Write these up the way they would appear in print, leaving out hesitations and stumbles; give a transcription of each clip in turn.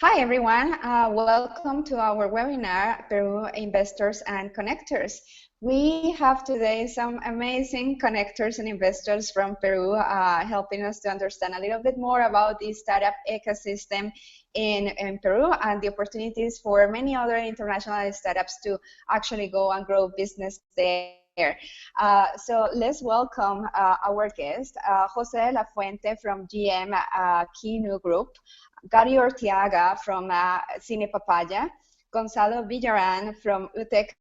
Hi, everyone. Welcome to our webinar, Peru Investors and Connectors. We have today some amazing connectors and investors from Peru helping us to understand a little bit more about the startup ecosystem in Peru and the opportunities for many other international startups to actually go and grow business there. So let's welcome our guest, Jose de la Fuente from GM Kinu Group, Gary Ortiaga from Cine Papaya, Gonzalo Villaran from UTEC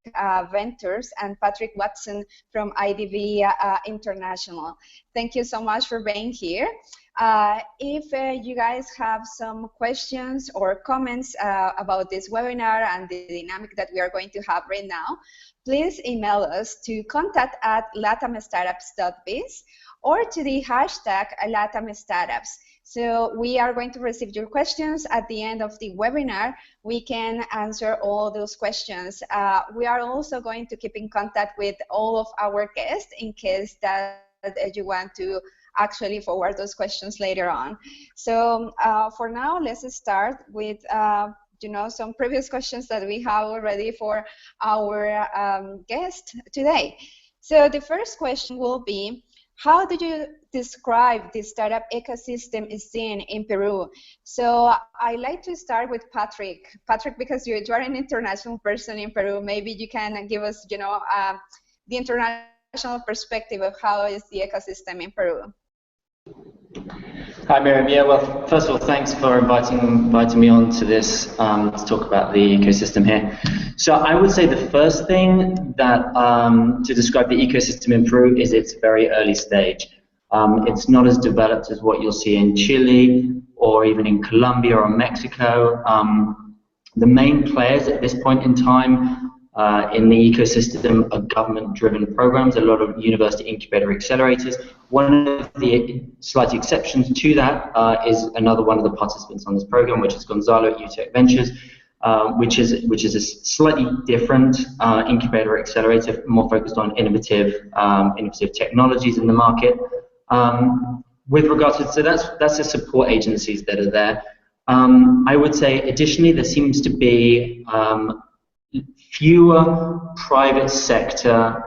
Ventures, and Patrick Watson from IDV International. Thank you so much for being here. If you guys have some questions or comments about this webinar and the dynamic that we are going to have right now, please email us to contact@latamstartups.biz or to the hashtag #LatamStartups. So we are going to receive your questions at the end of the webinar. We can answer all those questions. We are also going to keep in contact with all of our guests in case that you want to actually forward those questions later on. So for now, let's start with some previous questions that we have already for our guest today. So the first question will be, how do you describe the startup ecosystem is seen in Peru? So I like to start with Patrick. Patrick, because you are an international person in Peru, maybe you can give us, the international perspective of how is the ecosystem in Peru. Hi, Miriam. Yeah, well, first of all, thanks for inviting me on to this to talk about the ecosystem here. So I would say the first thing that to describe the ecosystem in Peru is its very early stage. It's not as developed as what you'll see in Chile or even in Colombia or Mexico. The main players at this point in time in the ecosystem are government-driven programs, a lot of university incubator accelerators. One of the slight exceptions to that is another one of the participants on this program, which is Gonzalo at UTEC Ventures, which is a slightly different incubator accelerator, more focused on innovative technologies in the market. With regards to, so that's the support agencies that are there. I would say additionally there seems to be fewer private sector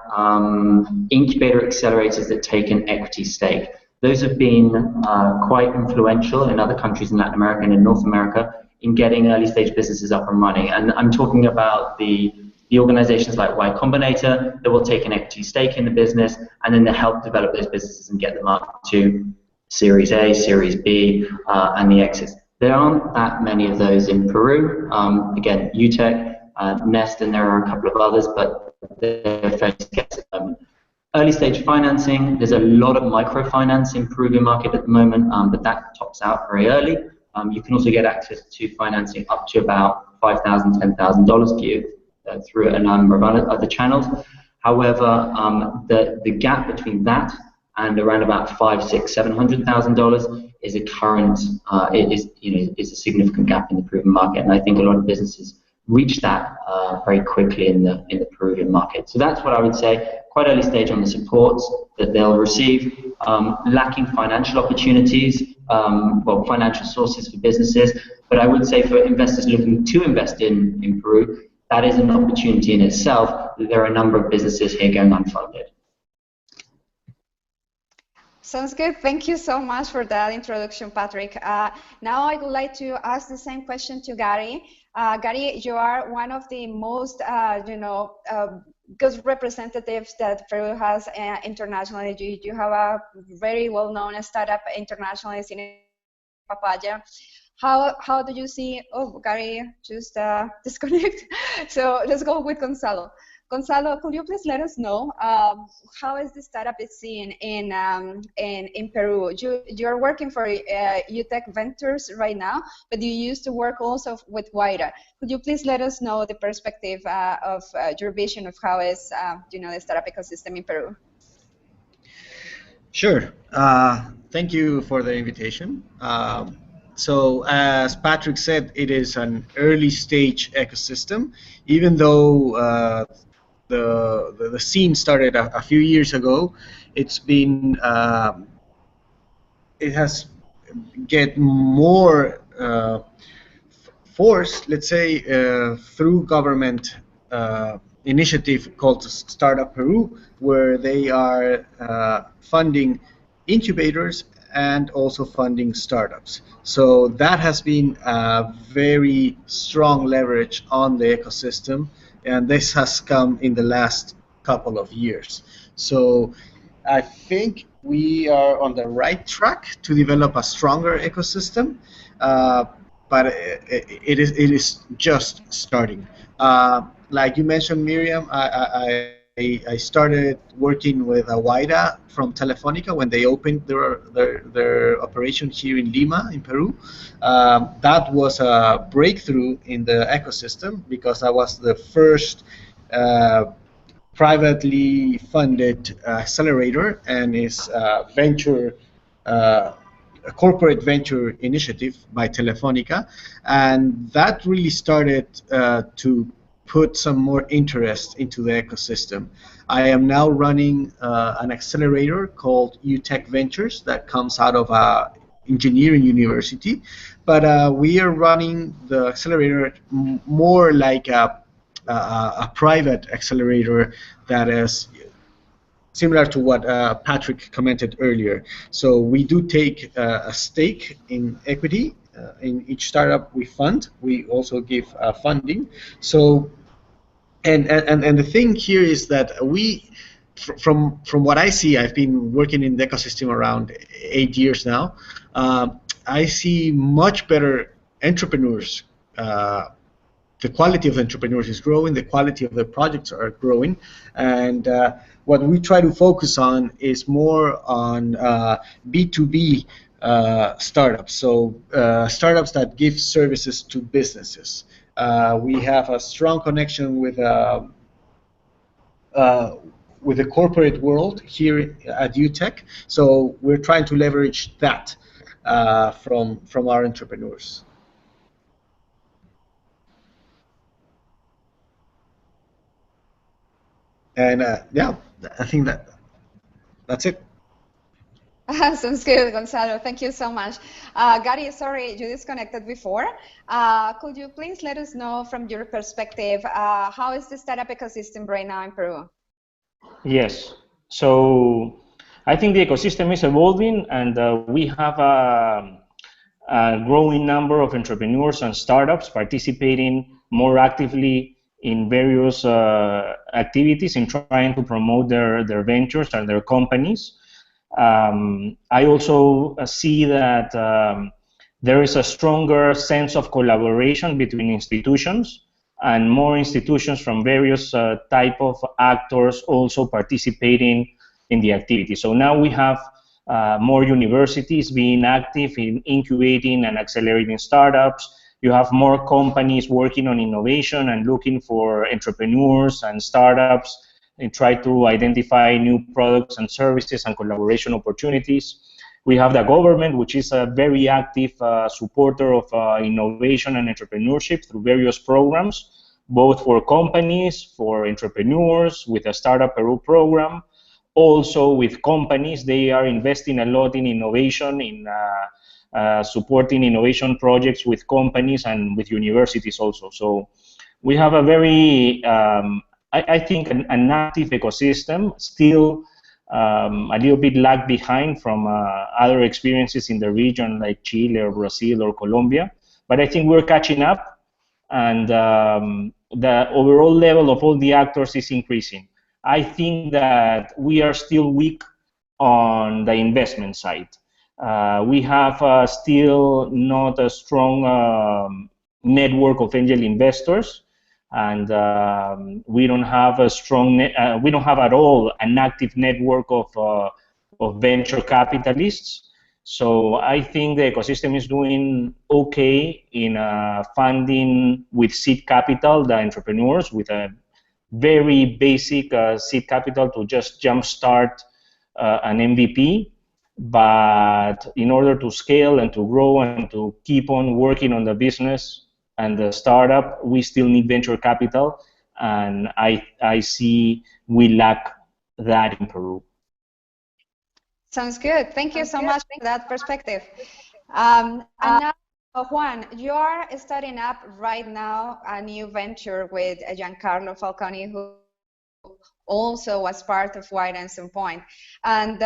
incubator accelerators that take an equity stake. Those have been quite influential in other countries in Latin America and in North America in getting early stage businesses up and running. And I'm talking about the organizations like Y Combinator that will take an equity stake in the business and then they help develop those businesses and get them up to Series A, Series B, and the exits. There aren't that many of those in Peru. Again, UTEC, Nest, and there are a couple of others, but they're fairly scarce at the moment. Early stage financing, there's a lot of microfinance in Peruvian market at the moment, but that tops out very early. You can also get access to financing up to about $5,000, $10,000 for you through a number of other channels. However, the gap between that and around about $500,000, $600,000, $700,000 is a current is a significant gap in the Peruvian market, and I think a lot of businesses reach that very quickly in the Peruvian market. So that's what I would say. Quite early stage on the supports that they'll receive. Lacking financial opportunities, well, financial sources for businesses. But I would say for investors looking to invest in Peru, that is an opportunity in itself. There are a number of businesses here going unfunded. Sounds good. Thank you so much for that introduction, Patrick. Now I would like to ask the same question to Gary. Gary, you are one of the most, good representatives that Peru has internationally. You have a very well-known startup internationally, Cine Papaya. How do you see? Oh, Gary just disconnect. So let's go with Gonzalo. Gonzalo, could you please let us know how is the startup is seen in Peru? You're working for UTEC Ventures right now, but you used to work also with Guaira. Could you please let us know the perspective of your vision of how is the startup ecosystem in Peru? Sure. Thank you for the invitation. So as Patrick said, it is an early stage ecosystem, even though the scene started a few years ago. It's been it has get more forced, let's say, through government initiative called Startup Peru, where they are funding incubators and also funding startups. So that has been a very strong leverage on the ecosystem, and this has come in the last couple of years. So I think we are on the right track to develop a stronger ecosystem, uh, but it is just starting. Like you mentioned, Miriam, I started working with Awaida from Telefonica when they opened their operation here in Lima, in Peru. That was a breakthrough in the ecosystem because that was the first privately funded accelerator and is uh, a corporate venture initiative by Telefonica, and that really started to put some more interest into the ecosystem. I am now running an accelerator called UTech Ventures that comes out of a engineering university, but we are running the accelerator more like a private accelerator that is similar to what Patrick commented earlier. So we do take a stake in equity in each startup we fund. We also give funding. So and the thing here is that from what I see, I've been working in the ecosystem around 8 years now. I see much better entrepreneurs. The quality of entrepreneurs is growing, the quality of the projects are growing, and what we try to focus on is more on B2B startups, so startups that give services to businesses. We have a strong connection with the corporate world here at UTech, so we're trying to leverage that from our entrepreneurs. And yeah, I think that's it. Sounds good, Gonzalo. Thank you so much. Gary, sorry, you disconnected before. Could you please let us know from your perspective, how is the startup ecosystem right now in Peru? Yes. So I think the ecosystem is evolving, and we have a growing number of entrepreneurs and startups participating more actively in various activities in trying to promote their ventures and their companies. I also see that there is a stronger sense of collaboration between institutions, and more institutions from various type of actors also participating in the activity. So now we have more universities being active in incubating and accelerating startups. You have more companies working on innovation and looking for entrepreneurs and startups and try to identify new products and services and collaboration opportunities. We have the government, which is a very active supporter of innovation and entrepreneurship through various programs, both for companies, for entrepreneurs, with a Startup Peru program. Also with companies, they are investing a lot in innovation, in supporting innovation projects with companies and with universities also. So we have a very, I think, an active ecosystem, still a little bit lag behind from other experiences in the region like Chile or Brazil or Colombia. But I think we're catching up, and the overall level of all the actors is increasing. I think that we are still weak on the investment side. We have still not a strong network of angel investors, and we don't have a strong, we don't have at all an active network of venture capitalists. So I think the ecosystem is doing okay in funding with seed capital the entrepreneurs with a very basic seed capital to just jumpstart an MVP. But in order to scale and to grow and to keep on working on the business and the startup, we still need venture capital, and I see we lack that in Peru. Sounds good. Thank you so much for that perspective. And now Juan, you are starting up right now a new venture with Giancarlo Falconi, who also was part of White at some point. And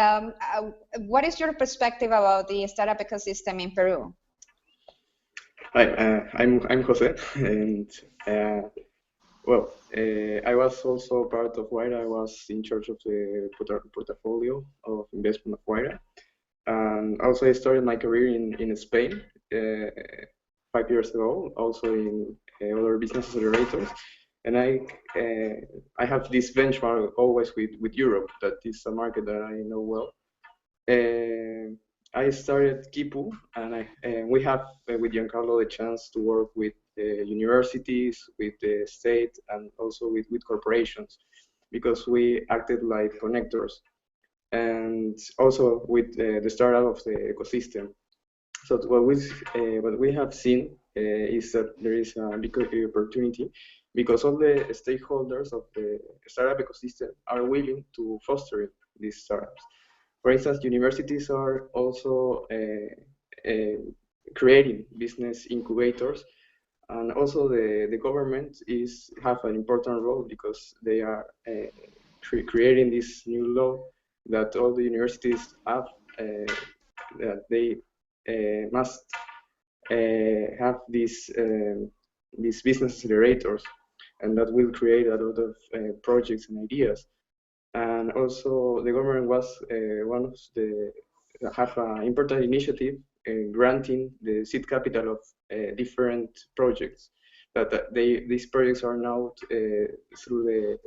what is your perspective about the startup ecosystem in Peru? Hi, I'm Jose, and I was also part of Huayra. I was in charge of the portfolio of investment of Huayra. And also I started my career in Spain 5 years ago, also in other business accelerators. And I have this benchmark always with Europe, that is a market that I know well. I started Kipu, and we have with Giancarlo the chance to work with universities, with the state, and also with corporations, because we acted like connectors, and also with the startup of the ecosystem. So what we have seen is that there is a big opportunity, because all the stakeholders of the startup ecosystem are willing to foster these startups. For instance, universities are also creating business incubators, and also the government have an important role, because they are creating this new law that all the universities have, that they must have these business accelerators, and that will create a lot of projects and ideas. And also the government was one of the have an important initiative granting the seed capital of different projects. That these projects are now through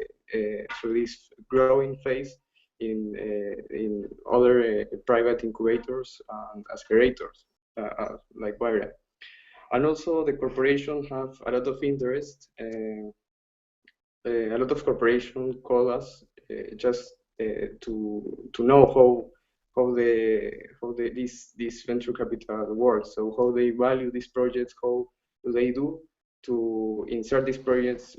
this growing phase in other private incubators and accelerators like Vira. And also the corporations have a lot of interest. A lot of corporations call us just to know how this venture capital works. So how they value these projects, how do they do to insert these projects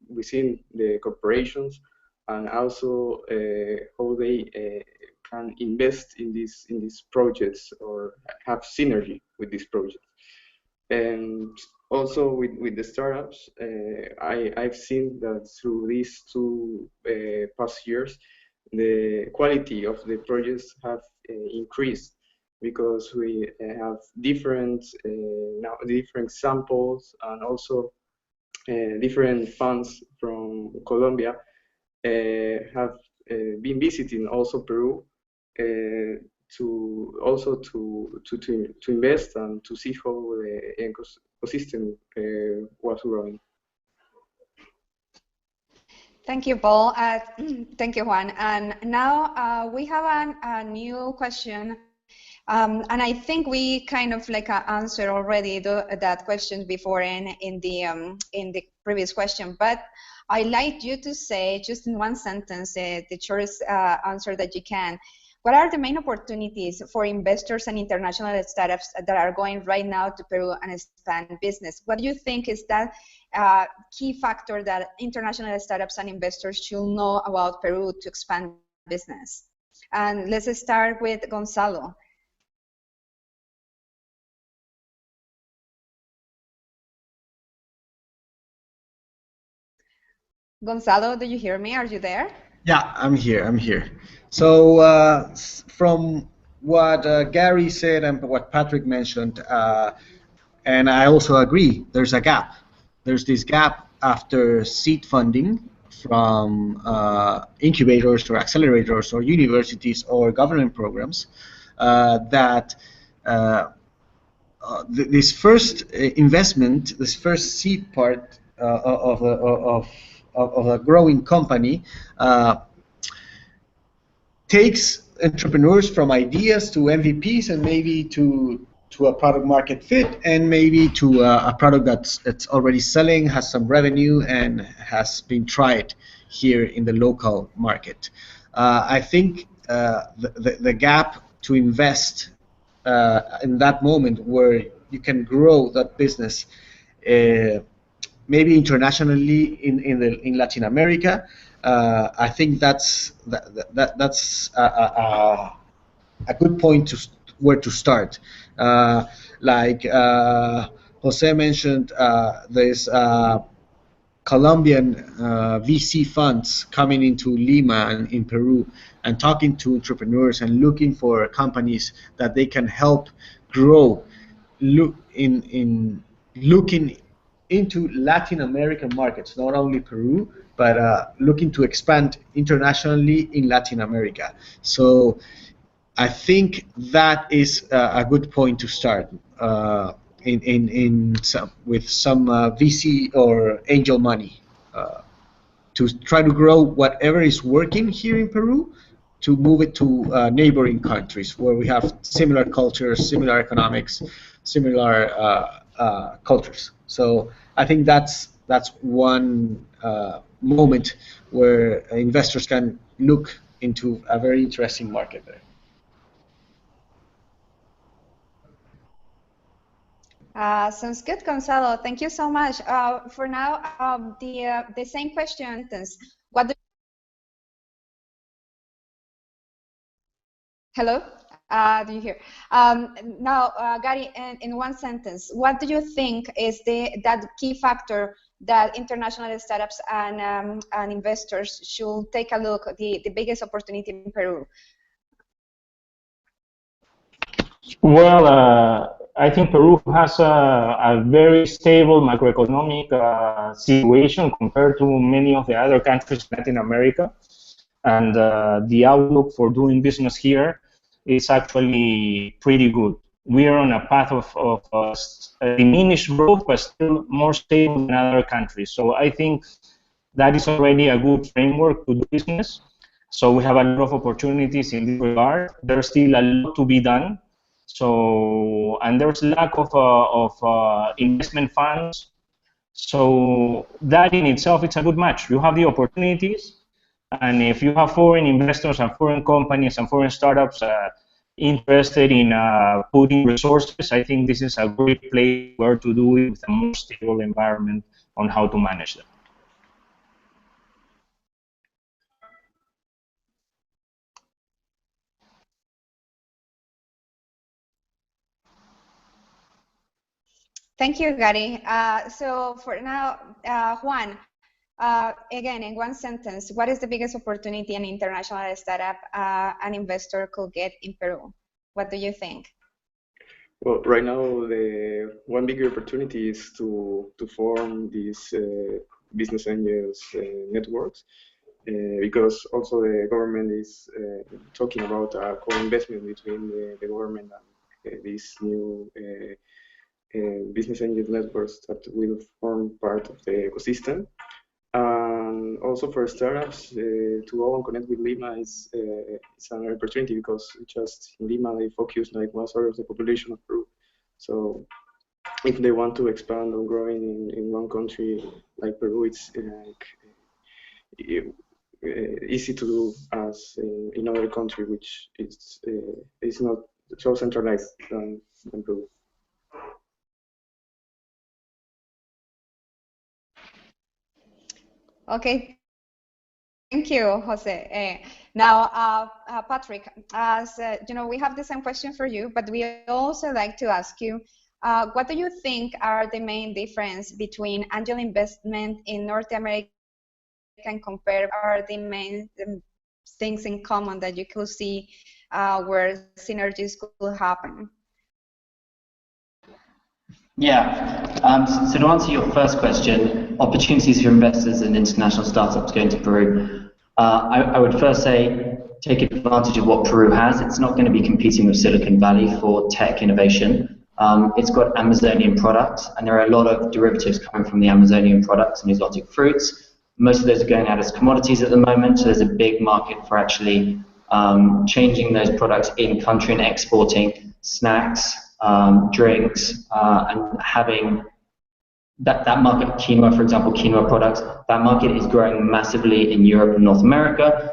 within the corporations, and also how they can invest in these projects or have synergy with these projects. And also with the startups, I've seen that through these two past years, the quality of the projects have increased, because we have different samples, and also different funds from Colombia have been visiting also Peru to invest and to see how the ecosystem was growing. Thank you, Paul. Thank you, Juan. And now we have a new question. And I think we kind of like answered already that question before in the previous question. But I'd like you to say, just in one sentence, the shortest answer that you can. What are the main opportunities for investors and international startups that are going right now to Peru and expand business? What do you think is that key factor that international startups and investors should know about Peru to expand business? And let's start with Gonzalo. Gonzalo, do you hear me? Are you there? Yeah, I'm here. So from what Gary said and what Patrick mentioned, and I also agree, there's a gap. There's this gap after seed funding from incubators or accelerators or universities or government programs that this first investment, this first seed part of a growing company takes entrepreneurs from ideas to MVPs, and maybe to a product market fit, and maybe to a product that's already selling, has some revenue, and has been tried here in the local market. I think the gap to invest in that moment where you can grow that business maybe internationally in Latin America, I think that's a good point where to start. like Jose mentioned, there's Colombian VC funds coming into Lima and in Peru and talking to entrepreneurs and looking for companies that they can help grow. Looking into Latin American markets, not only Peru, but looking to expand internationally in Latin America. So I think that is a good point to start with some VC or angel money to try to grow whatever is working here in Peru, to move it to neighboring countries where we have similar cultures, similar economics, similar cultures. So I think that's one moment where investors can look into a very interesting market there. Sounds good, Gonzalo. Thank you so much. For now, the same question. What do Hello? Do you hear? Now, Gary, in one sentence, what do you think is that key factor that international startups and investors should take a look at the biggest opportunity in Peru? Well, I think Peru has a very stable macroeconomic situation compared to many of the other countries in Latin America. And the outlook for doing business here is actually pretty good. We are on a path of diminished growth, but still more stable than other countries. So I think that is already a good framework to do business. So we have a lot of opportunities in this regard. There's still a lot to be done. So, and there's lack of investment funds. So that in itself, it's a good match. You have the opportunities, and if you have foreign investors and foreign companies and foreign startups interested in putting resources, I think this is a great place where to do it with a more stable environment on how to manage them. Thank you, Gary. So for now, Juan, again, in one sentence, what is the biggest opportunity an international startup, an investor could get in Peru? What do you think? Well, right now, the one bigger opportunity is to form these business angels networks, because also the government is talking about a co-investment between the government and these new business angel networks that will form part of the ecosystem. And also for startups, to go and connect with Lima is an opportunity, because just in Lima they focus like 1/3 of the population of Peru. So if they want to expand or growing in one country like Peru, it's easy to do as in other country, which is not so centralized than Peru. Okay, thank you, Jose. Now, Patrick, as you know, we have the same question for you, but we also like to ask you, what do you think are the main difference between angel investment in North America and compare? Are the main things in common that you could see where synergies could happen? Yeah, so to answer your first question, opportunities for investors and international startups going to Peru, I would first say take advantage of what Peru has. It's not going to be competing with Silicon Valley for tech innovation. It's got Amazonian products, and there are a lot of derivatives coming from the Amazonian products and exotic fruits. Most of those are going out as commodities at the moment, so there's a big market for actually changing those products in country and exporting snacks, drinks, and having that market, quinoa, for example, quinoa products, that market is growing massively in Europe and North America.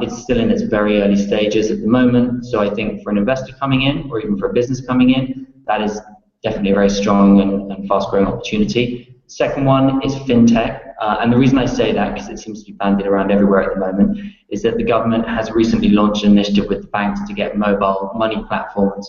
It's still in its very early stages at the moment, so I think for an investor coming in, or even for a business coming in, that is definitely a very strong and fast-growing opportunity. Second one is fintech, and the reason I say that, because it seems to be bandied around everywhere at the moment, is that the government has recently launched an initiative with the banks to get mobile money platforms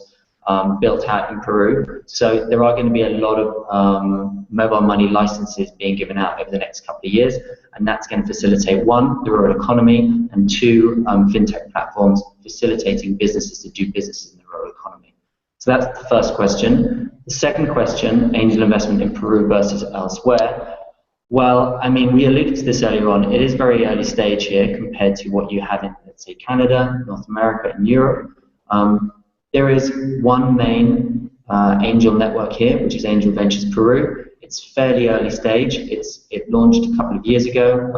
built out in Peru. So there are going to be a lot of mobile money licenses being given out over the next couple of years, and that's going to facilitate, one, the rural economy, and two, fintech platforms facilitating businesses to do business in the rural economy. So that's the first question. The second question, angel investment in Peru versus elsewhere. Well, I mean, we alluded to this earlier on. It is very early stage here compared to what you have in, let's say, Canada, North America, and Europe. There is one main angel network here, which is Angel Ventures Peru. It's fairly early stage. It launched a couple of years ago,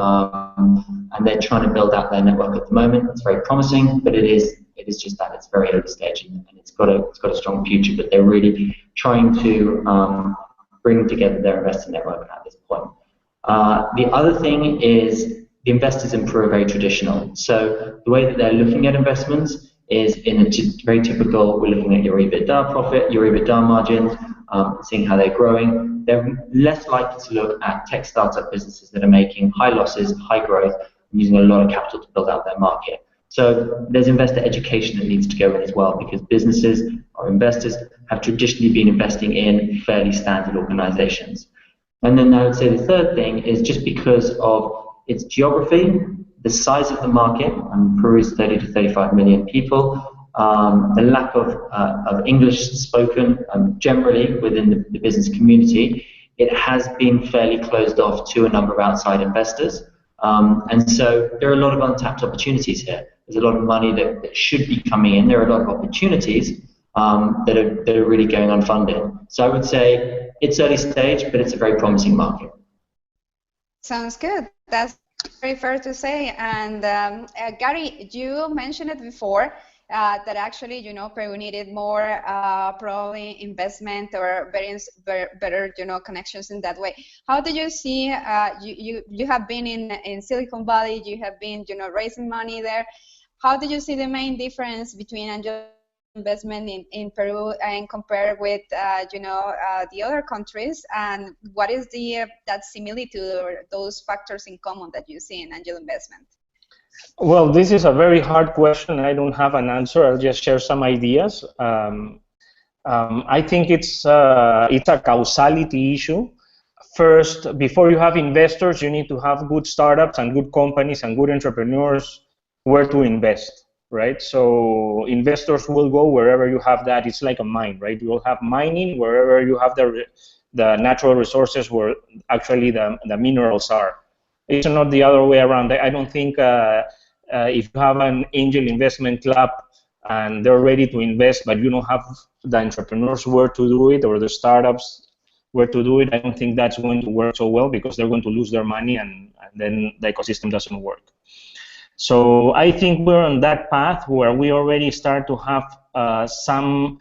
and they're trying to build out their network at the moment. It's very promising, but it is just that it's very early stage, and it's got a strong future. But they're really trying to bring together their investor network at this point. The other thing is the investors in Peru are very traditional. So the way that they're looking at investments is in a very typical, we're looking at your EBITDA profit, your EBITDA margins, seeing how they're growing. They're less likely to look at tech startup businesses that are making high losses, high growth, and using a lot of capital to build out their market. So there's investor education that needs to go in as well, because businesses or investors have traditionally been investing in fairly standard organizations. And then I would say the third thing is just because of its geography, the size of the market, and Peru is 30 to 35 million people, the lack of English spoken generally within the business community, it has been fairly closed off to a number of outside investors. And so there are a lot of untapped opportunities here. There's a lot of money that should be coming in. There are a lot of opportunities that are really going unfunded. So I would say it's early stage, but it's a very promising market. Sounds good. That's very fair to say. And Gary, you mentioned it before that actually, Peru needed more probably investment or better, connections in that way. How do you see? You have been in Silicon Valley. You have been, raising money there. How do you see the main difference between angel investment in Peru and compared with the other countries, and what is that similitude or those factors in common that you see in angel investment? Well, this is a very hard question. I don't have an answer. I'll just share some ideas. I think it's a causality issue. First, before you have investors, you need to have good startups and good companies and good entrepreneurs where to invest. Right, so investors will go wherever you have that. It's like a mine, right? You will have mining wherever you have the natural resources where actually the minerals are. It's not the other way around. I don't think if you have an angel investment club and they're ready to invest, but you don't have the entrepreneurs where to do it or the startups where to do it, I don't think that's going to work so well, because they're going to lose their money and then the ecosystem doesn't work. So I think we're on that path where we already start to have some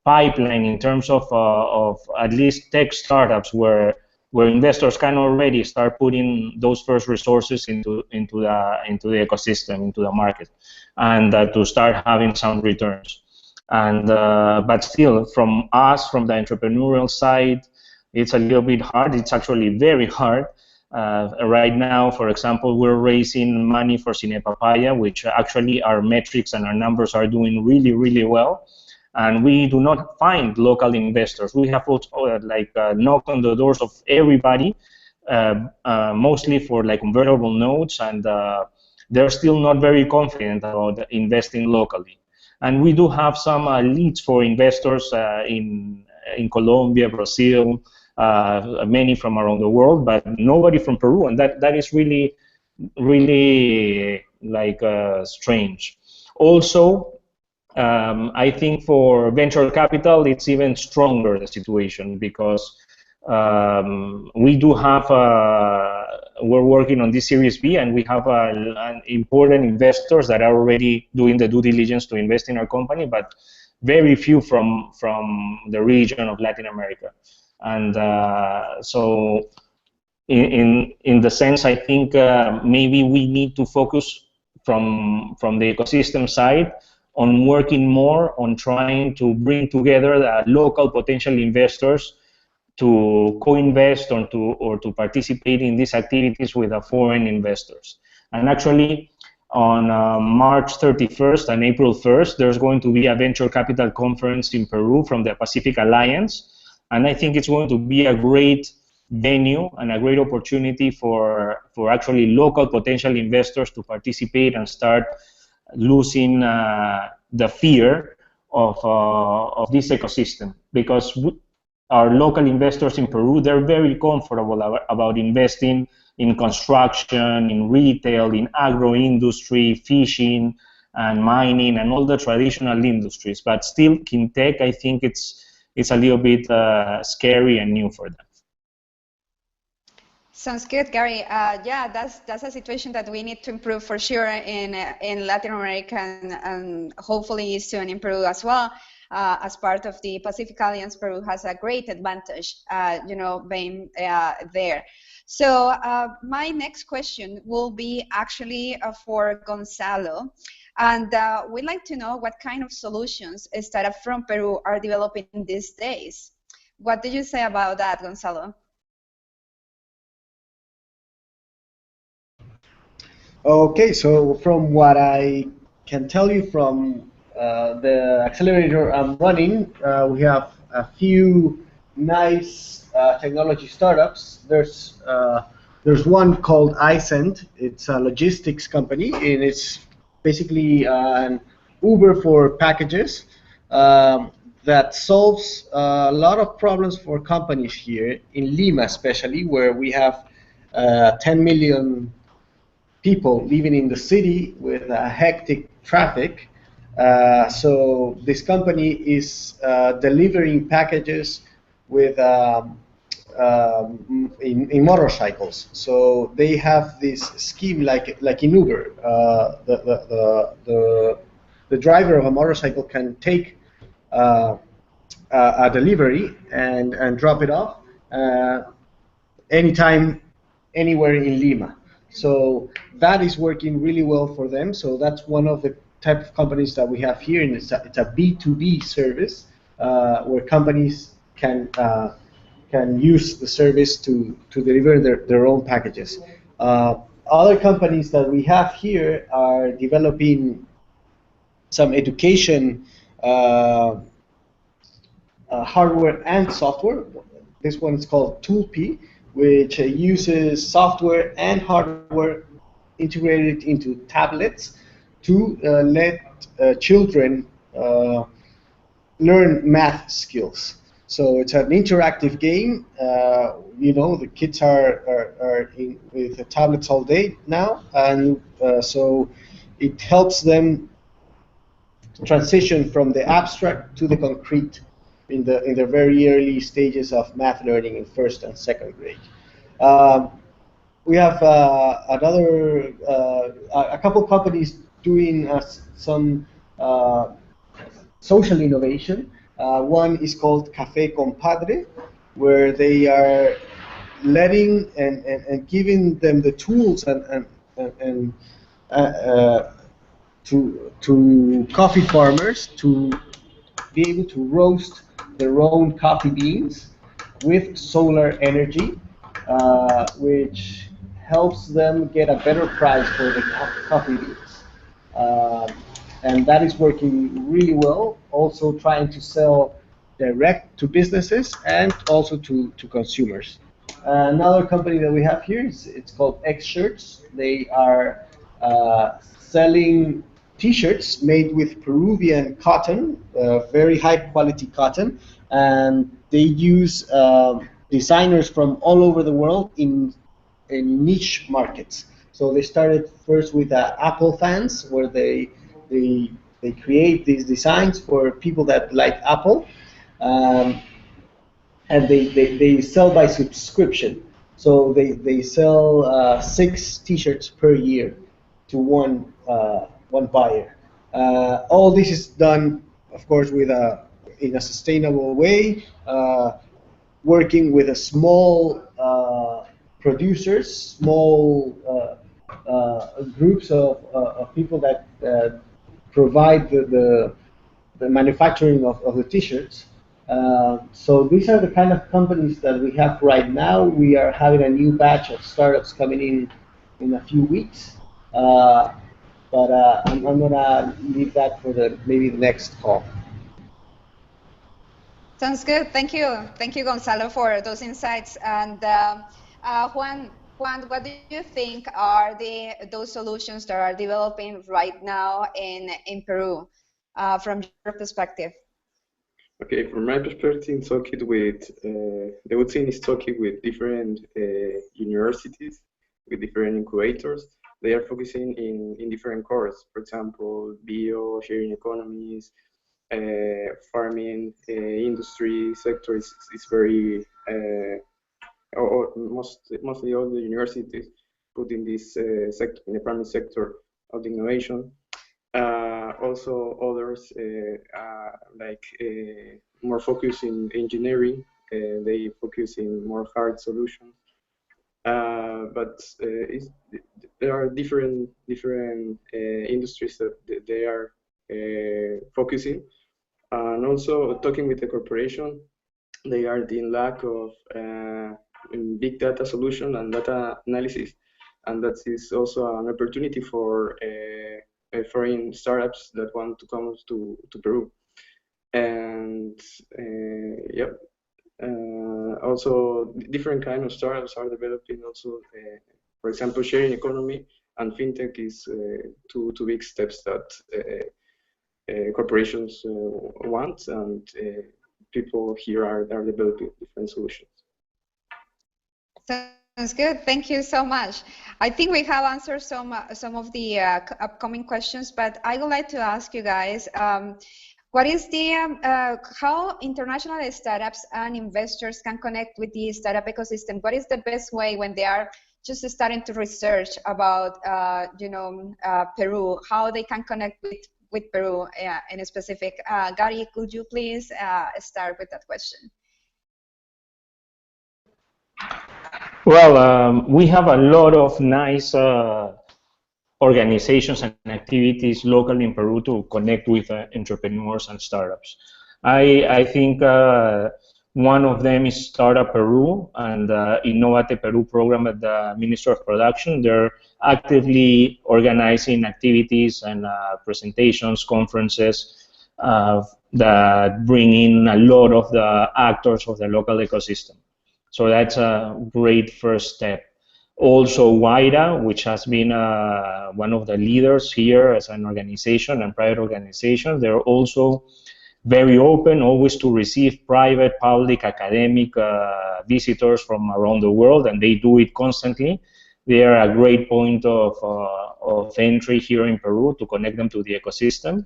pipeline in terms of at least tech startups where investors can already start putting those first resources into the ecosystem, into the market, and to start having some returns. And but still, from the entrepreneurial side, it's a little bit hard. It's actually very hard. Right now, for example, we're raising money for Cine Papaya, which actually our metrics and our numbers are doing really, really well. And we do not find local investors. We have also knocked on the doors of everybody, mostly for convertible notes, and they're still not very confident about investing locally. And we do have some leads for investors in Colombia, Brazil, many from around the world, but nobody from Peru, and that is really, really strange. Also, I think for venture capital, it's even stronger, the situation, because we do have we're working on this Series B, and we have important investors that are already doing the due diligence to invest in our company, but very few from the region of Latin America. And so in the sense, I think maybe we need to focus from the ecosystem side on working more on trying to bring together the local potential investors to co-invest or to participate in these activities with the foreign investors. And actually, on March 31st and April 1st, there's going to be a venture capital conference in Peru from the Pacific Alliance. And I think it's going to be a great venue and a great opportunity for actually local potential investors to participate and start losing the fear of this ecosystem. Because our local investors in Peru, they're very comfortable about investing in construction, in retail, in agro-industry, fishing, and mining, and all the traditional industries. But still, Quintec, I think it's a little bit scary and new for them. Sounds good, Gary. Yeah, that's a situation that we need to improve for sure in Latin America and hopefully soon in Peru as well. As part of the Pacific Alliance, Peru has a great advantage, being there. So my next question will be actually for Gonzalo. And we'd like to know what kind of solutions startups from Peru are developing these days. What do you say about that, Gonzalo? Okay, so from what I can tell you from the accelerator I'm running, we have a few nice technology startups. There's one called iSend. It's a logistics company, and it's basically an Uber for packages that solves a lot of problems for companies here in Lima, especially where we have 10 million people living in the city with a hectic traffic. So this company is delivering packages with in motorcycles. So they have this scheme like in Uber. The driver of a motorcycle can take a delivery and drop it off anytime, anywhere in Lima. So that is working really well for them. So that's one of the type of companies that we have here, and it's a B2B service where companies can use the service to deliver their own packages. Other companies that we have here are developing some education hardware and software. This one is called Toolp, which uses software and hardware integrated into tablets to let children learn math skills. So it's an interactive game. The kids are with the tablets all day now, and so it helps them transition from the abstract to the concrete in the very early stages of math learning in first and second grade. We have a couple companies doing some social innovation. One is called Café Compadre, where they are letting and giving them the tools and to coffee farmers to be able to roast their own coffee beans with solar energy, which helps them get a better price for the coffee beans. And that is working really well, also trying to sell direct to businesses and also to consumers. Another company that we have here it's called X Shirts. They are selling T-shirts made with Peruvian cotton, very high quality cotton, and they use designers from all over the world in niche markets. So they started first with Apple fans, where they create these designs for people that like Apple, and they sell by subscription. So they sell 6 T-shirts per year to one buyer. All this is done, of course, in a sustainable way, working with a small producers, small groups of people that provide the manufacturing of the T-shirts. So these are the kind of companies that we have right now. We are having a new batch of startups coming in a few weeks. but I'm gonna leave that for maybe the next call. Sounds good. Thank you, Gonzalo, for those insights. And Juan, what do you think are those solutions that are developing right now in Peru, from your perspective? Okay, from my perspective, talking with the good thing is talking with different universities, with different incubators. They are focusing in different cores. For example, bio, sharing economies, farming, industry sector is very, mostly all the universities put in this sector, in the primary sector of the innovation. Also, others like more focus in engineering. They focus in more hard solutions. But there are different industries that they are focusing. And also talking with the corporation, they are in lack of big data solution and data analysis, and that is also an opportunity for foreign startups that want to come to Peru. And yep, also different kind of startups are developing also, for example, sharing economy and fintech is two big steps that corporations want, and people here are developing different solutions. Sounds good. Thank you so much. I think we have answered some of the upcoming questions, but I would like to ask you guys, what is the how international startups and investors can connect with the startup ecosystem? What is the best way when they are just starting to research about Peru? How they can connect with Peru in a specific? Gary, could you please start with that question? Well, we have a lot of nice organizations and activities locally in Peru to connect with entrepreneurs and startups. I think one of them is Startup Peru and Innovate Peru program at the Ministry of Production. They're actively organizing activities and presentations, conferences that bring in a lot of the actors of the local ecosystem. So that's a great first step. Also, WIDA, which has been one of the leaders here as an organization and private organization, they're also very open always to receive private, public, academic visitors from around the world, and they do it constantly. They are a great point of entry here in Peru to connect them to the ecosystem.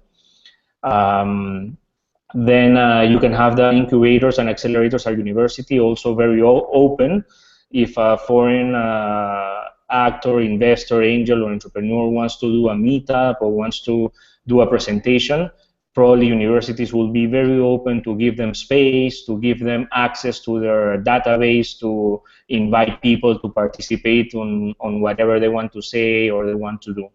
Then you can have the incubators and accelerators at university, also very open. If a foreign actor, investor, angel, or entrepreneur wants to do a meetup or wants to do a presentation, probably universities will be very open to give them space, to give them access to their database, to invite people to participate on whatever they want to say or they want to do.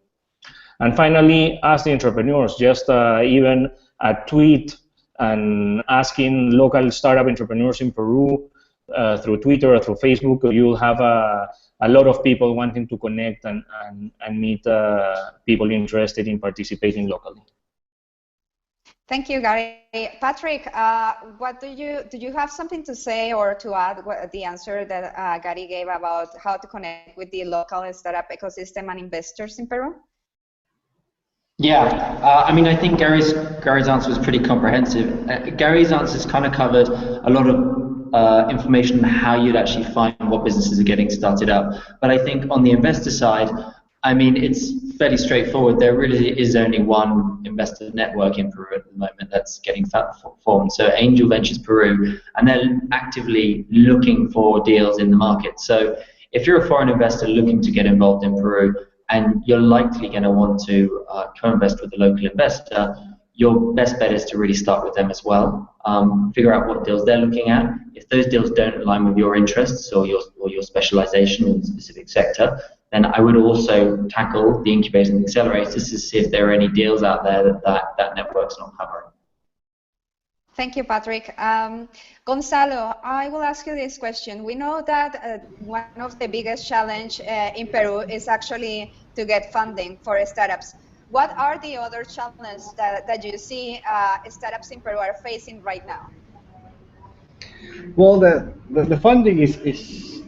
And finally, ask the entrepreneurs, just even a tweet and asking local startup entrepreneurs in Peru through Twitter or through Facebook, you'll have a lot of people wanting to connect and meet people interested in participating locally. Thank you, Gary. Patrick, what do you have something to say or to add the answer that Gary gave about how to connect with the local startup ecosystem and investors in Peru? Yeah, I mean, I think Gary's answer was pretty comprehensive. Gary's answers kind of covered a lot of information on how you'd actually find what businesses are getting started up. But I think on the investor side, I mean, it's fairly straightforward. There really is only one investor network in Peru at the moment that's getting formed. So Angel Ventures Peru, and they're actively looking for deals in the market. So if you're a foreign investor looking to get involved in Peru, and you're likely going to want to co-invest with a local investor, your best bet is to really start with them as well. Figure out what deals they're looking at. If those deals don't align with your interests or your specialization in a specific sector, then I would also tackle the incubators and accelerators to see if there are any deals out there that network's not covering. Thank you, Patrick. Gonzalo, I will ask you this question. We know that one of the biggest challenge in Peru is actually to get funding for startups. what are the other challenges that you see startups in Peru are facing right now? Well, the funding is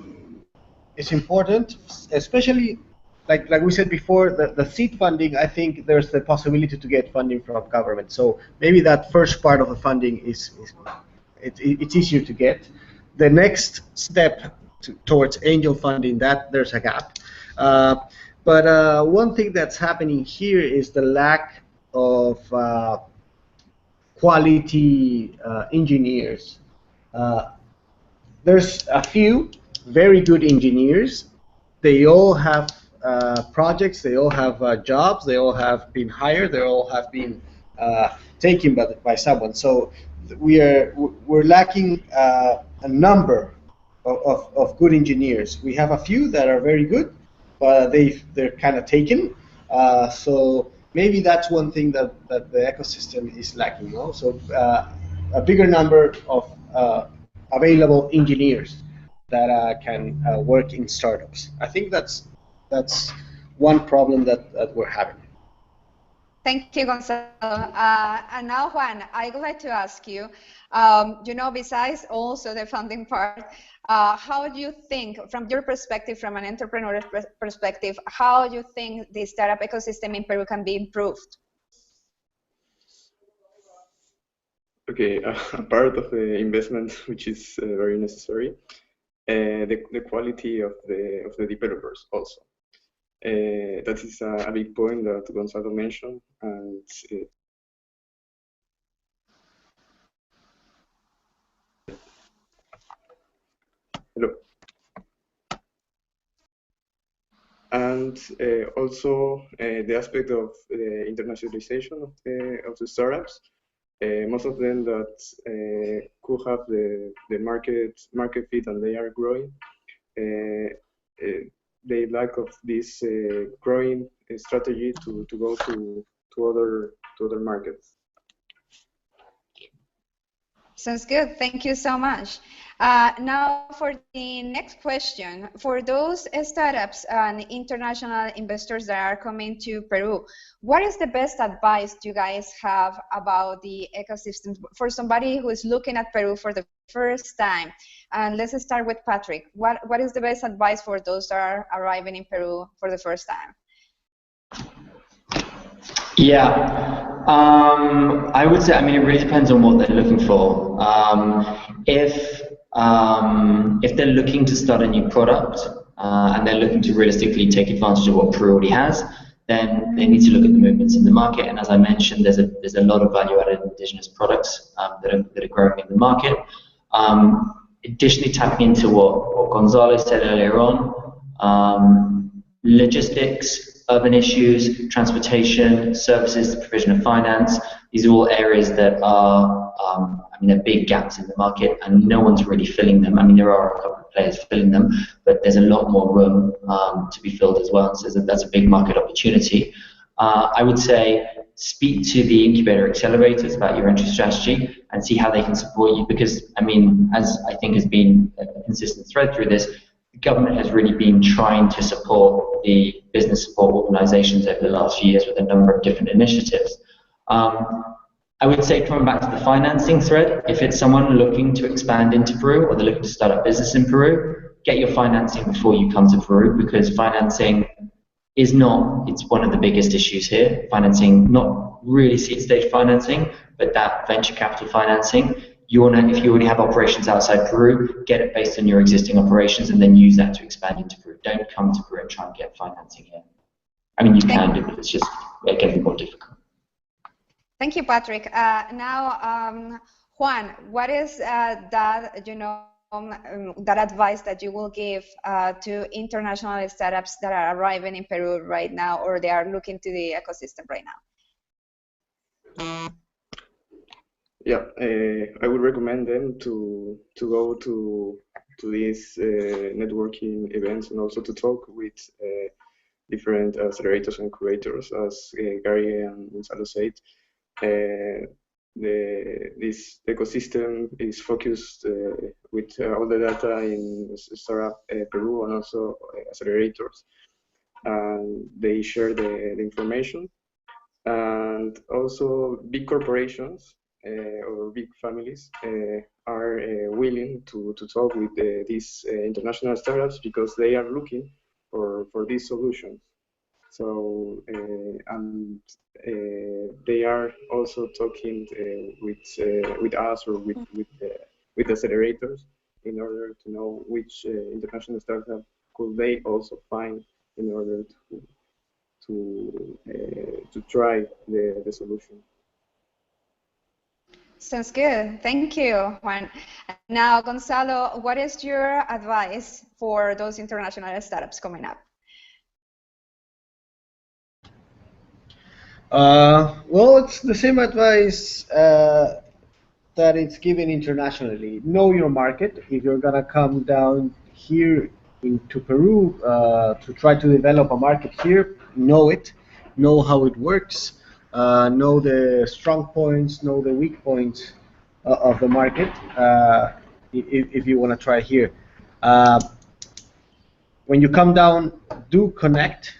important, especially like we said before, the seed funding. I think there's the possibility to get funding from government. So maybe that first part of the funding it's easier to get. The next step towards angel funding, that there's a gap. Uh, but one thing that's happening here is the lack of quality engineers. Uh, there's a few very good engineers. They all have projects. They all have jobs. They all have been hired. They all have been taken by someone. So we're lacking a number of good engineers. We have a few that are very good, but they're kind of taken. So maybe that's one thing that the ecosystem is lacking. You know? So a bigger number of available engineers that can work in startups. I think that's one problem that we're having. Thank you, Gonzalo. And now, Juan, I would like to ask you, you know, besides also the funding part, how do you think, from your perspective, from an entrepreneur perspective, how do you think the startup ecosystem in Peru can be improved? Okay, a part of the investment which is very necessary, the quality of the developers also. That is a big point that Gonzalo mentioned, and hello. And also the aspect of internationalization of the startups. Most of them that could have the market fit and they are growing. They lack of this growing strategy to go to other markets. Sounds good. Thank you so much. Now for the next question, for those startups and international investors that are coming to Peru, what is the best advice you guys have about the ecosystem for somebody who is looking at Peru for the first time? And let's start with Patrick. What is the best advice for those that are arriving in Peru for the first time? Yeah, I would say, I mean, it really depends on what they're looking for. If they're looking to start a new product and they're looking to realistically take advantage of what Peru already has, then they need to look at the movements in the market. And as I mentioned, there's a lot of value-added indigenous products that are growing in the market. Additionally, tapping into what Gonzalo said earlier on, logistics, urban issues, transportation, services, the provision of finance. These are all areas that are, I mean, there are big gaps in the market and no one's really filling them. I mean, there are a couple of players filling them, but there's a lot more room to be filled as well. So that's a big market opportunity. I would say speak to the incubator accelerators about your entry strategy and see how they can support you because, I mean, as I think has been a consistent thread through this, the government has really been trying to support the business support organizations over the last few years with a number of different initiatives. I would say, coming back to the financing thread, if it's someone looking to expand into Peru or they're looking to start a business in Peru, get your financing before you come to Peru because financing is not, it's one of the biggest issues here. Financing, not really seed stage financing, but that venture capital financing. You want to, if you already have operations outside Peru, get it based on your existing operations and then use that to expand into Peru. Don't come to Peru and try and get financing here. I mean, you can do, but it's just getting more difficult. Thank you, Patrick. Now, Juan, what is that, you know, that advice that you will give to international startups that are arriving in Peru right now or they are looking to the ecosystem right now? Yeah, I would recommend them to go to these networking events and also to talk with different accelerators and curators, as Gary and Gonzalo said. This ecosystem is focused with all the data in Startup Peru and also accelerators. And they share the information And also big corporations or big families are willing to talk with these international startups because they are looking for these solutions. So and they are also talking with us or with accelerators in order to know which international startup could they also find in order to try the solution. Sounds good. Thank you, Juan. Now, Gonzalo, what is your advice for those international startups coming up? Well, it's the same advice that it's given internationally. Know your market. If you're gonna come down here into Peru to try to develop a market here, know it, know how it works, know the strong points, know the weak points of the market. If you want to try here, when you come down, do connect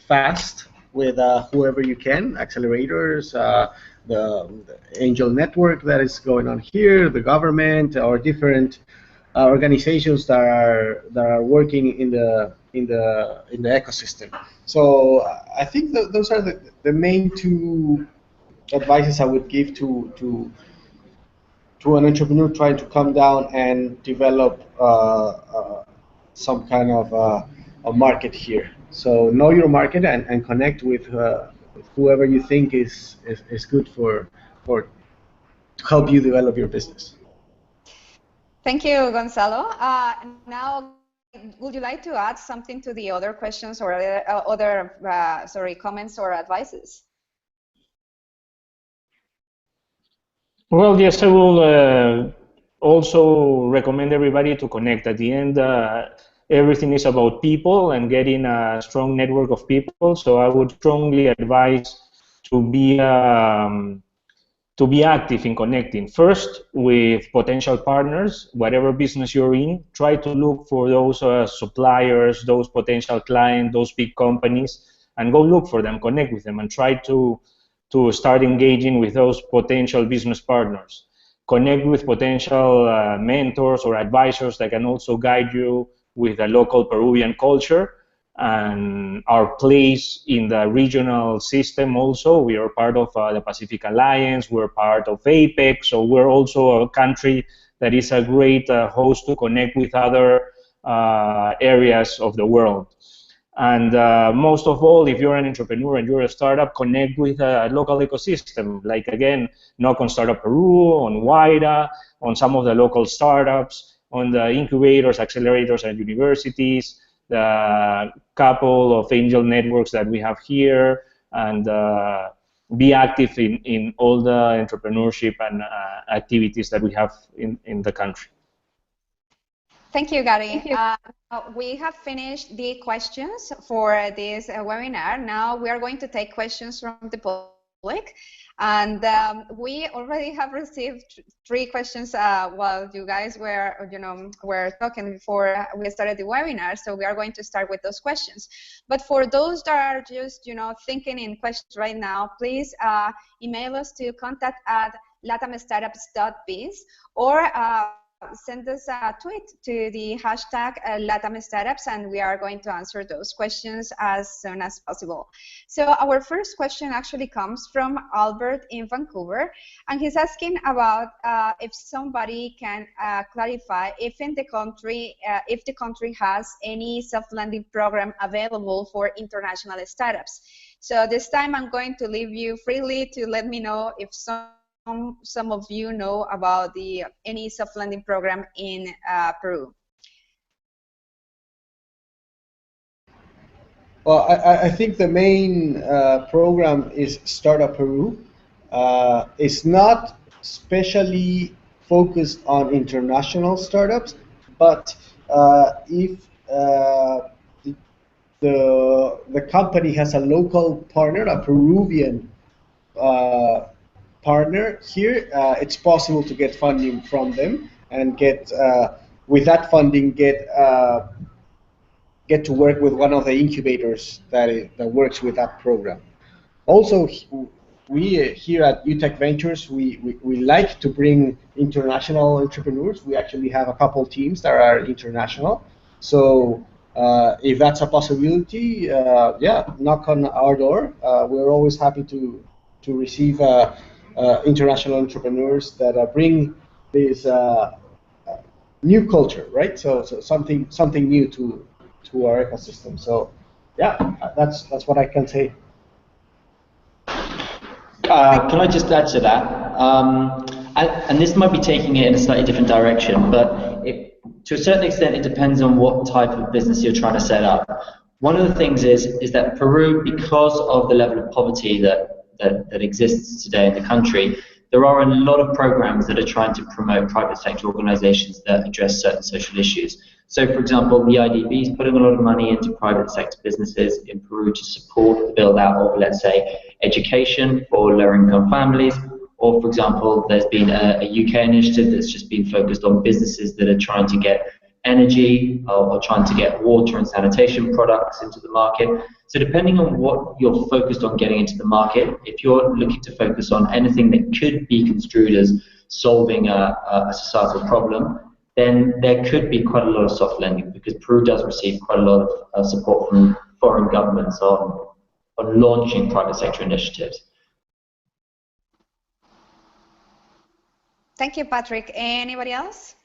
fast with whoever you can, accelerators, the angel network that is going on here, the government, or different organizations that are working in the ecosystem. So I think those are the main two advices I would give to an entrepreneur trying to come down and develop some kind of a market here. So know your market and connect with whoever you think is good for to help you develop your business. Thank you, Gonzalo. Now, would you like to add something to the other questions or other comments or advices? Well, yes, I will also recommend everybody to connect. At the end, everything is about people and getting a strong network of people. So I would strongly advise to be active in connecting. First, with potential partners, whatever business you're in, try to look for those suppliers, those potential clients, those big companies, and go look for them, connect with them, and try to start engaging with those potential business partners. Connect with potential mentors or advisors that can also guide you with the local Peruvian culture and our place in the regional system also. We are part of the Pacific Alliance, we're part of APEC, so we're also a country that is a great host to connect with other areas of the world. And most of all, if you're an entrepreneur and you're a startup, connect with a local ecosystem. Like, again, knock on Startup Peru, on WIDA, on some of the local startups, on the incubators, accelerators, and universities, the couple of angel networks that we have here, and be active in all the entrepreneurship and activities that we have in the country. Thank you, Gary. We have finished the questions for this webinar. Now we are going to take questions from the public. And we already have received 3 questions while you guys were talking before we started the webinar. So we are going to start with those questions. But for those that are just thinking in questions right now, please email us to contact@latamstartups.biz or send us a tweet to the hashtag LatamStartups, and we are going to answer those questions as soon as possible. So our first question actually comes from Albert in Vancouver, and he's asking about if somebody can clarify if the country has any soft landing program available for international startups. So this time I'm going to leave you freely to let me know if some of you know about any soft landing program in Peru. Well, I think the main program is Startup Peru. It's not specially focused on international startups, but if the company has a local partner, a Peruvian partner here, it's possible to get funding from them and get with that funding get to work with one of the incubators that works with that program. Also, we here at UTech Ventures, we like to bring international entrepreneurs. We actually have a couple teams that are international. So if that's a possibility, yeah, knock on our door. We're always happy to receive international entrepreneurs that bring this new culture, right? So something new to our ecosystem. So yeah, that's what I can say. Can I just add to that? And this might be taking it in a slightly different direction, but to a certain extent, it depends on what type of business you're trying to set up. One of the things is that Peru, because of the level of poverty that exists today in the country, there are a lot of programs that are trying to promote private sector organizations that address certain social issues. So, for example, the IDB is putting a lot of money into private sector businesses in Peru to support the build out of, let's say, education for lower income families. Or, for example, there's been a UK initiative that's just been focused on businesses that are trying to get energy or trying to get water and sanitation products into the market. So depending on what you're focused on getting into the market, if you're looking to focus on anything that could be construed as solving a societal problem, then there could be quite a lot of soft lending, because Peru does receive quite a lot of support from foreign governments on launching private sector initiatives. Thank you, Patrick. Anybody else?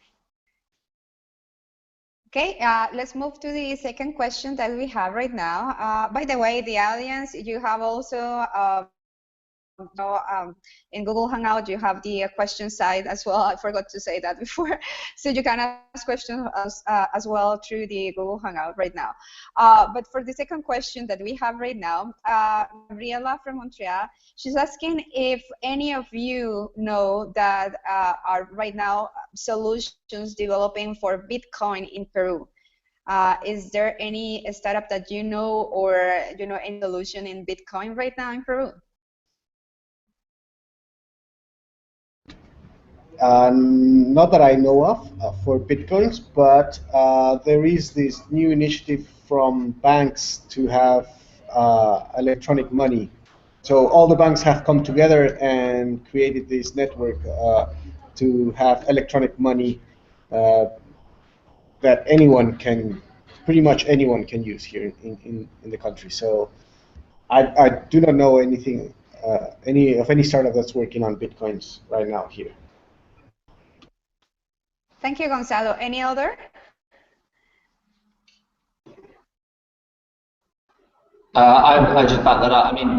Okay, let's move to the second question that we have right now. By the way, the audience, you have also in Google Hangout, you have the question side as well. I forgot to say that before. So you can ask questions as well through the Google Hangout right now. But for the second question that we have right now, Gabriela from Montreal, she's asking if any of you know that are right now solutions developing for Bitcoin in Peru. Is there any startup that you know, or any solution in Bitcoin right now in Peru? Not that I know of for Bitcoins, but there is this new initiative from banks to have electronic money. So all the banks have come together and created this network to have electronic money that pretty much anyone can use here in the country. So I do not know anything, any startup that's working on Bitcoins right now here. Thank you, Gonzalo. Any other? I just back that up. I mean,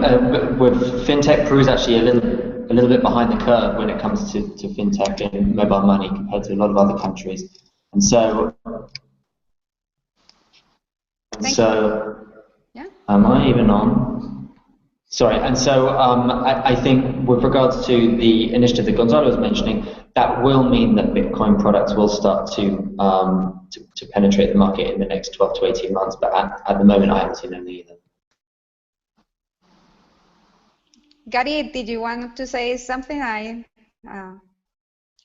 with fintech, Peru is actually a little bit behind the curve when it comes to fintech and mobile money compared to a lot of other countries. And so, yeah. Am I even on? Sorry. And so I think with regards to the initiative that Gonzalo was mentioning, that will mean that Bitcoin products will start to penetrate the market in the next 12 to 18 months. But at the moment, I haven't seen any either. Gary, did you want to say something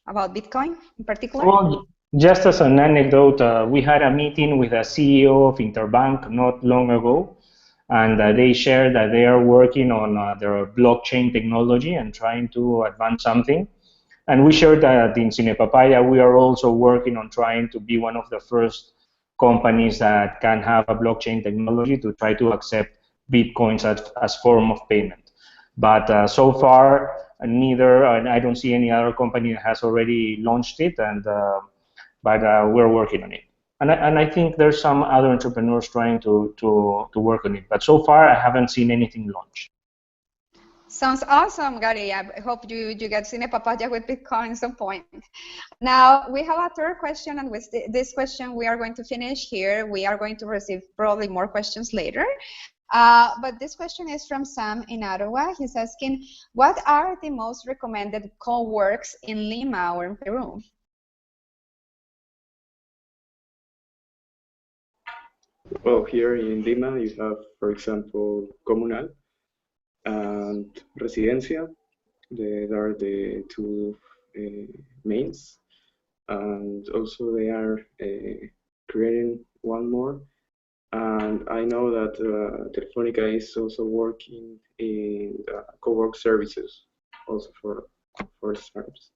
about Bitcoin in particular? Well, just as an anecdote, we had a meeting with a CEO of Interbank not long ago, and they shared that they are working on their blockchain technology and trying to advance something. And we shared that in Cine Papaya, we are also working on trying to be one of the first companies that can have a blockchain technology to try to accept Bitcoins as form of payment. But so far, neither, and I don't see any other company that has already launched it, but we're working on it. And I think there's some other entrepreneurs trying to work on it. But so far, I haven't seen anything launched. Sounds awesome, Gary. I hope you get Cine Papaya with Bitcoin at some point. Now, we have a third question, and with this question, we are going to finish here. We are going to receive probably more questions later. But this question is from Sam in Ottawa. He's asking, what are the most recommended co-works in Lima or in Peru? Well, here in Lima, you have, for example, Comunal and Residencia. They are the two mains. And also they are creating one more. And I know that Telefonica is also working in co-work services, also for startups.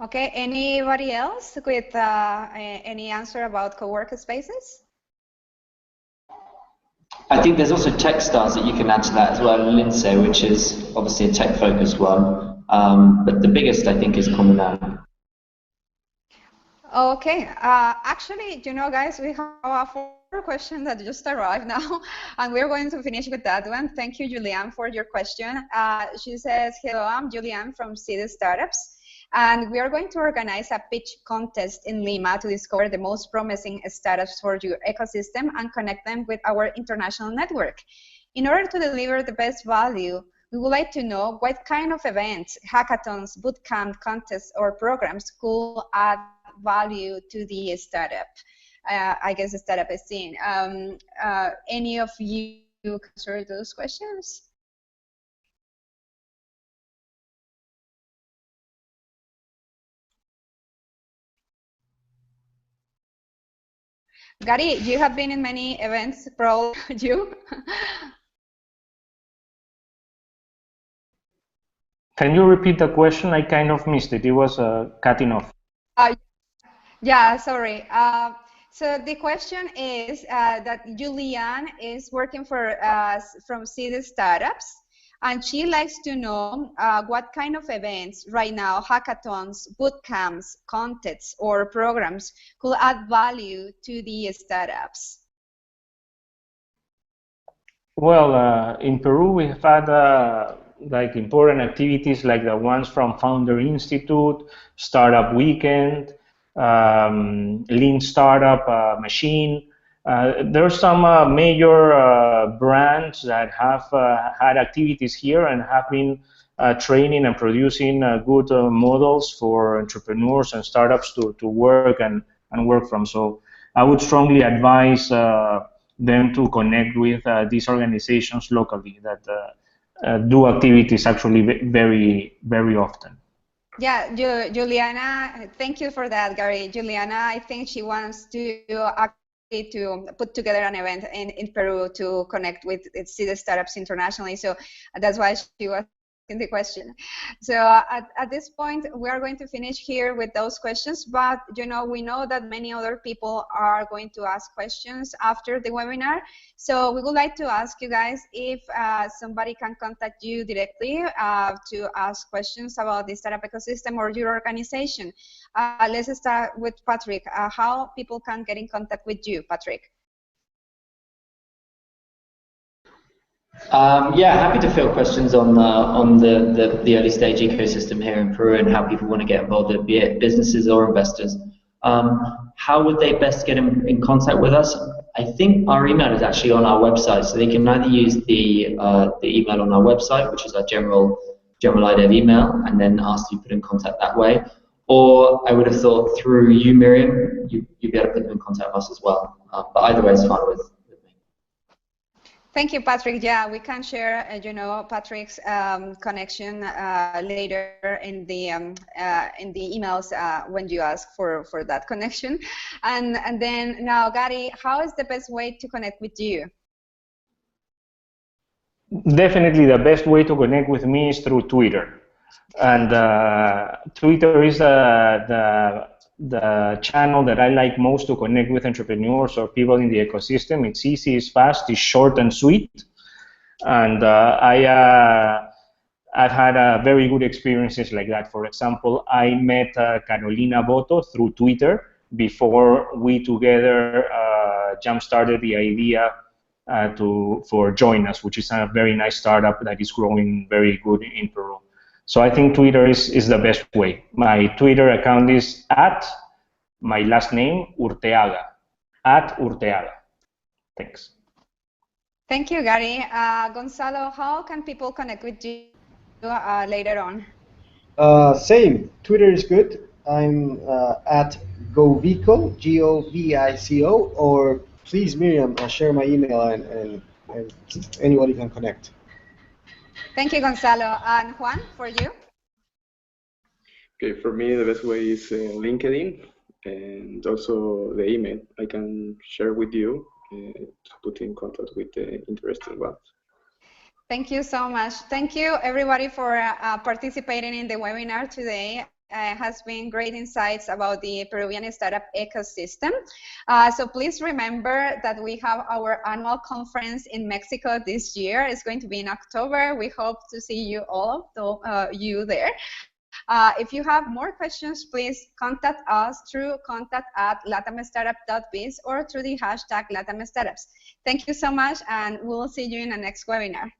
Okay, anybody else with any answer about co-work spaces? I think there's also Techstars that you can add to that as well, Lindsay, which is obviously a tech-focused one. But the biggest, I think, is Comunal. Okay, actually, you know, guys, we have a further question that just arrived now, and we're going to finish with that one. Thank you, Julianne, for your question. She says, hello, I'm Julianne from Seed Startups, and we are going to organize a pitch contest in Lima to discover the most promising startups for your ecosystem and connect them with our international network. In order to deliver the best value, we would like to know what kind of events, hackathons, bootcamp, contests, or programs could add value to the startup. I guess the startup is scene. Any of you can answer those questions? Gary, you have been in many events, probably you. Can you repeat the question? I kind of missed it. It was cutting off. Yeah, sorry. So the question is that Julianne is working for from Seed Startups, and she likes to know what kind of events right now, hackathons, bootcamps, contests, or programs could add value to the startups. Well, in Peru, we have had like important activities like the ones from Founder Institute, Startup Weekend, Lean Startup Machine. There are some major brands that have had activities here and have been training and producing good models for entrepreneurs and startups to work and work from. So I would strongly advise them to connect with these organizations locally that do activities actually very often. Yeah, Juliana, thank you for that, Gary. Juliana, I think she wants to actually to put together an event in Peru to connect with Seed Startups internationally. So that's why she was in the question. So at this point, we are going to finish here with those questions, but you know, we know that many other people are going to ask questions after the webinar. So we would like to ask you guys if somebody can contact you directly to ask questions about the startup ecosystem or your organization. Let's start with Patrick. How people can get in contact with you, Patrick? Yeah, happy to field questions on the early stage ecosystem here in Peru and how people want to get involved, be it businesses or investors. How would they best get in contact with us? I think our email is actually on our website, so they can either use the email on our website, which is our general IDEV email, and then ask to be put in contact that way. Or I would have thought through you, Miriam, you'd be able to put them in contact with us as well. But either way is fine with me. Thank you, Patrick. Yeah, we can share, you know, Patrick's connection later in the emails when you ask for that connection. And then now, Gary, how is the best way to connect with you? Definitely the best way to connect with me is through Twitter. And Twitter is the channel that I like most to connect with entrepreneurs or people in the ecosystem. It's easy, it's fast, it's short and sweet. And I've had very good experiences like that. For example, I met Carolina Boto through Twitter before we together jump-started the idea for Join Us, which is a very nice startup that is growing very good in Peru. So I think Twitter is the best way. My Twitter account is at my last name, Urteaga, at Urteaga. Thanks. Thank you, Gary. Gonzalo, how can people connect with you later on? Same. Twitter is good. I'm at Govico, Govico, or please, Miriam, share my email and anybody can connect. Thank you, Gonzalo. And Juan, for you? Okay, for me, the best way is LinkedIn. and also the email I can share with you to put in contact with the interested ones. Thank you so much. Thank you, everybody, for participating in the webinar today. It has been great insights about the Peruvian startup ecosystem. So please remember that we have our annual conference in Mexico this year. It's going to be in October. We hope to see you all, you there. If you have more questions, please contact us through contact@latamstartup.biz or through the hashtag LatamStartups. Thank you so much, and we'll see you in the next webinar.